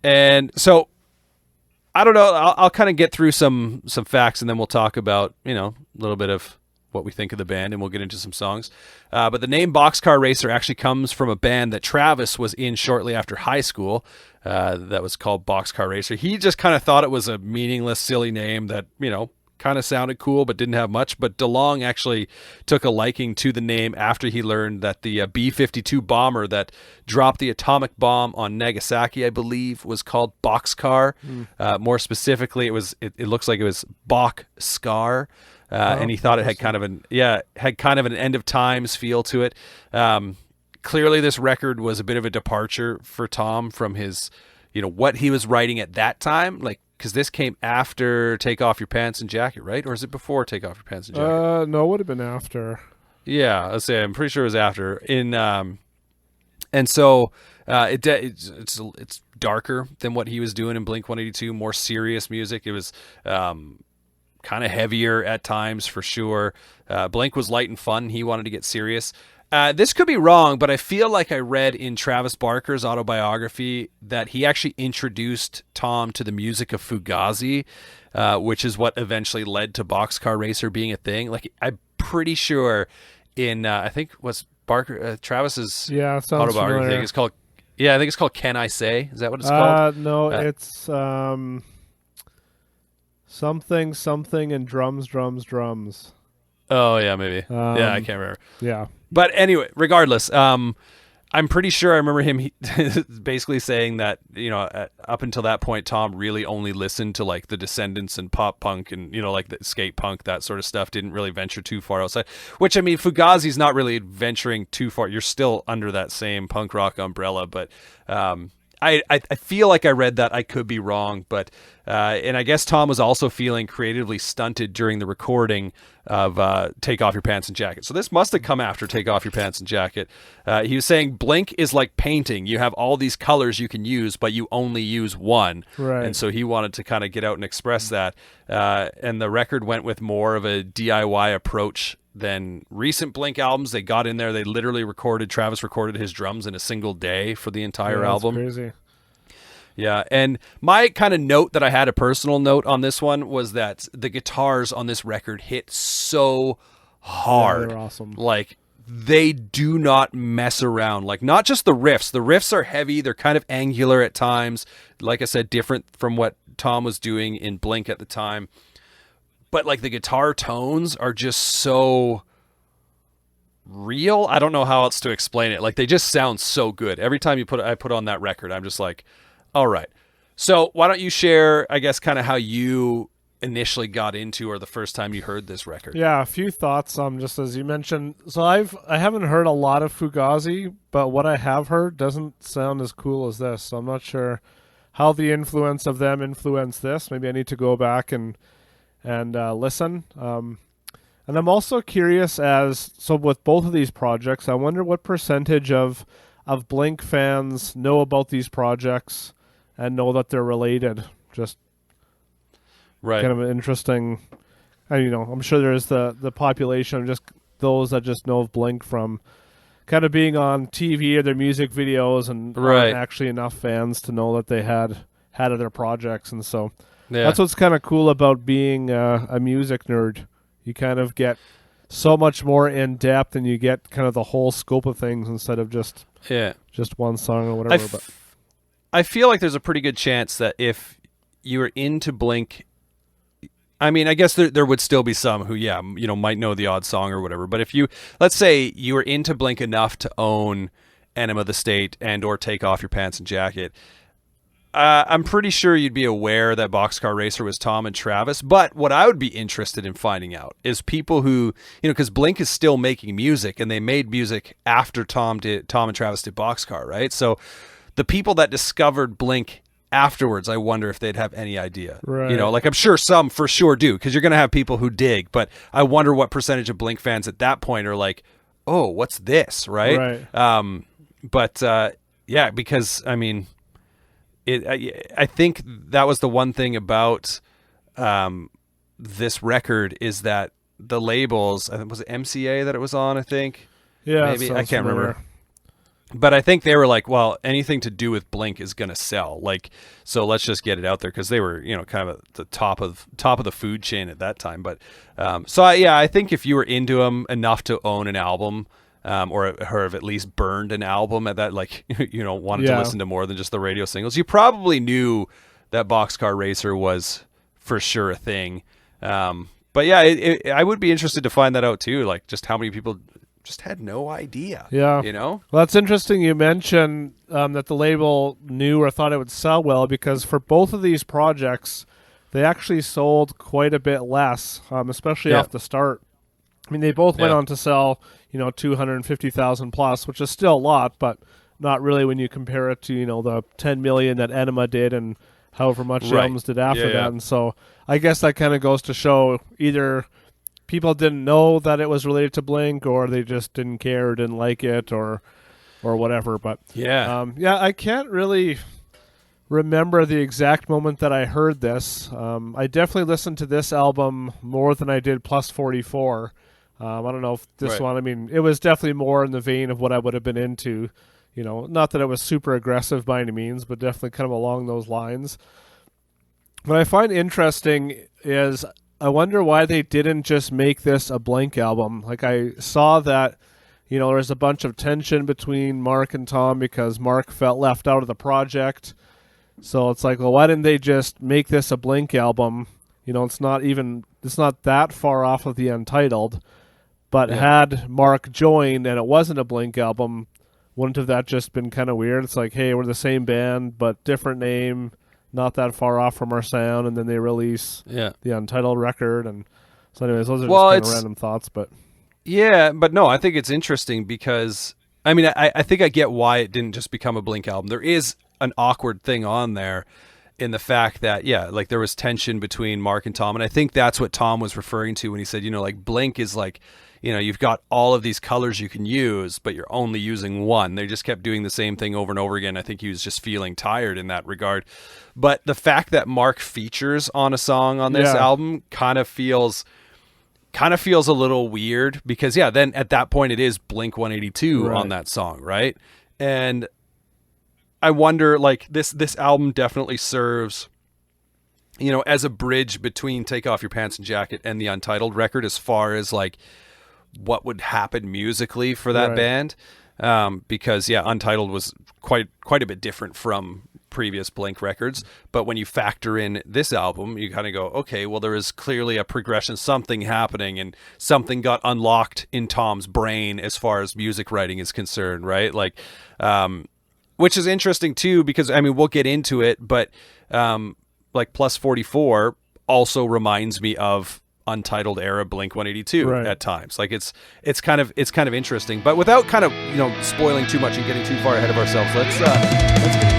And so I don't know. I'll kind of get through some facts, and then we'll talk about a little bit of what we think of the band, and we'll get into some songs. But the name Boxcar Racer actually comes from a band that Travis was in shortly after high school. That was called Boxcar Racer. He just kind of thought it was a meaningless, silly name that kind of sounded cool but didn't have much. But DeLong actually took a liking to the name after he learned that the B-52 bomber that dropped the atomic bomb on Nagasaki, I believe, was called Boxcar. More specifically, it looks like it was Boxcar. And he thought it had kind of an end of times feel to it. Clearly this record was a bit of a departure for Tom from his, what he was writing at that time. Like, because this came after Take Off Your Pants and Jacket, right? Or is it before Take Off Your Pants and Jacket? No, it would have been after. Yeah, let's say I'm pretty sure it was after. And so it's darker than what he was doing in Blink-182, more serious music. It was kind of heavier at times for sure. Blink was light and fun. He wanted to get serious. This could be wrong, but I feel like I read in Travis Barker's autobiography that he actually introduced Tom to the music of Fugazi, which is what eventually led to Boxcar Racer being a thing. Like, I'm pretty sure in I think what's Barker Travis's autobiography thing is called. Yeah, I think it's called Can I Say? Is that what it's called? No, it's something and drums. Oh yeah, maybe. Yeah, I can't remember. Yeah. But anyway, regardless, I'm pretty sure I remember him basically saying that, up until that point, Tom really only listened to like the Descendants and pop punk and, like the skate punk, that sort of stuff. Didn't really venture too far outside, which, I mean, Fugazi's not really venturing too far. You're still under that same punk rock umbrella, but I feel like I read that. I could be wrong, but and I guess Tom was also feeling creatively stunted during the recording of Take Off Your Pants and Jacket. So this must have come after Take Off Your Pants and Jacket. He was saying Blink is like painting. You have all these colors you can use, but you only use one. Right. And so he wanted to kind of get out and express that. And the record went with more of a DIY approach than recent Blink albums. They got in there. They literally Travis recorded his drums in a single day for the entire album. That's crazy. Yeah, and my kind of note that I had, a personal note on this one, was that the guitars on this record hit so hard. Yeah, they're awesome. Like, they do not mess around. Like, not just the riffs. The riffs are heavy. They're kind of angular at times. Like I said, different from what Tom was doing in Blink at the time. But, like, the guitar tones are just so real. I don't know how else to explain it. Like, they just sound so good. Every time I put on that record, I'm just like, all right. So why don't you share, I guess, kind of how you initially got into, or the first time you heard this record? Yeah, a few thoughts. Just as you mentioned, so I haven't heard a lot of Fugazi, but what I have heard doesn't sound as cool as this. So I'm not sure how the influence of them influenced this. Maybe I need to go back and listen. And I'm also curious so with both of these projects, I wonder what percentage of Blink fans know about these projects and know that they're related. Just right. Kind of an interesting, I'm sure there's the population of just those that just know of Blink from kind of being on TV or their music videos, and aren't actually enough fans to know that they had other projects. And so that's what's kind of cool about being a music nerd. You kind of get so much more in depth, and you get kind of the whole scope of things instead of just one song or whatever. I feel like there's a pretty good chance that if you were into Blink, I mean, I guess there would still be some who, might know the odd song or whatever. But if let's say you were into Blink enough to own Enema of the State and or Take Off Your Pants and Jacket, I'm pretty sure you'd be aware that Boxcar Racer was Tom and Travis. But what I would be interested in finding out is people who, because Blink is still making music, and they made music after Tom and Travis did Boxcar, right? So the people that discovered Blink afterwards, I wonder if they'd have any idea. Right. Like, I'm sure some for sure do, because you're going to have people who dig. But I wonder what percentage of Blink fans at that point are like, oh, what's this, right? Because, I mean, I think that was the one thing about this record, is that the labels, was it MCA that it was on, I think? Yeah, maybe, I can't remember. But I think they were like, well, anything to do with Blink is going to sell. Like, so let's just get it out there because they were, kind of at the top of the food chain at that time. But I think if you were into them enough to own an album, or have at least burned an album at that, like, wanted to listen to more than just the radio singles, you probably knew that Boxcar Racer was for sure a thing. But yeah, I would be interested to find that out too. Like, just how many people just had no idea. Yeah. Well, that's interesting you mentioned that the label knew or thought it would sell well, because for both of these projects, they actually sold quite a bit less, especially off the start. I mean, they both went on to sell, 250,000 plus, which is still a lot, but not really when you compare it to, the 10 million that Enema did and however much the albums did after that. And so I guess that kind of goes to show either people didn't know that it was related to Blink, or they just didn't care or didn't like it, or whatever. But I can't really remember the exact moment that I heard this. I definitely listened to this album more than I did Plus 44. I don't know if this one, I mean, it was definitely more in the vein of what I would have been into. Not that it was super aggressive by any means, but definitely kind of along those lines. What I find interesting is I wonder why they didn't just make this a Blink album. Like, I saw that, there was a bunch of tension between Mark and Tom because Mark felt left out of the project. So it's like, well, why didn't they just make this a Blink album? It's not that far off of the Untitled. But had Mark joined and it wasn't a Blink album, wouldn't have that just been kind of weird? It's like, hey, we're the same band, but different name, not that far off from our sound, and then they release the Untitled record. And so anyways, those are just kind of random thoughts. But no, I think it's interesting because, I mean, I think I get why it didn't just become a Blink album. There is an awkward thing on there in the fact that, like, there was tension between Mark and Tom, and I think that's what Tom was referring to when he said, like, Blink is like, you've got all of these colors you can use, but you're only using one. They just kept doing the same thing over and over again. I think he was just feeling tired in that regard. But the fact that Mark features on a song on this album kind of feels a little weird because, then at that point it is Blink 182 on that song, right? And I wonder, like, this album definitely serves, as a bridge between Take Off Your Pants and Jacket and the Untitled record as far as, like, what would happen musically for that band, because Untitled was quite a bit different from previous Blink records. But when you factor in this album, you kind of go, okay, well, there is clearly a progression, something happening, and something got unlocked in Tom's brain as far as music writing is concerned, right? Like, which is interesting too, because, I mean, we'll get into it, but like Plus 44 also reminds me of Untitled era Blink 182 at times. Like, it's kind of interesting. But without kind of spoiling too much and getting too far ahead of ourselves, let's get